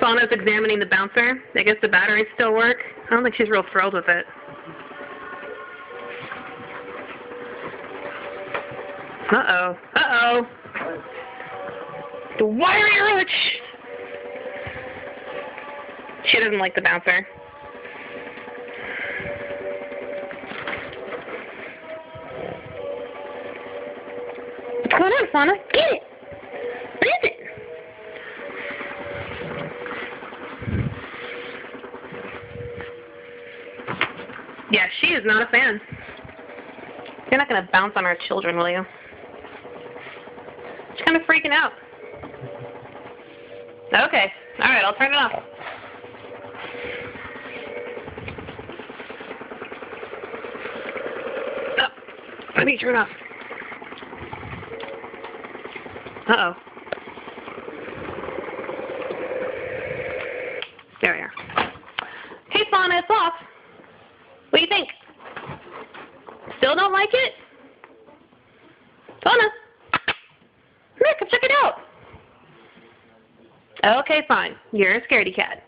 Fauna's examining the bouncer. I guess the batteries still work. I don't think she's real thrilled with it. Uh-oh. Uh-oh. The wiry roach! She doesn't like the bouncer. What's going on, Fauna? Get it! What is it? Yeah, she is not a fan. You're not going to bounce on our children, will you? She's kind of freaking out. Okay. All right, I'll turn it off. Oh, let me turn it off. Uh-oh. There we are. Hey, Fauna, it's off. What do you think? Still don't like it? Fauna? Come here, come check it out. Okay, fine. You're a scaredy cat.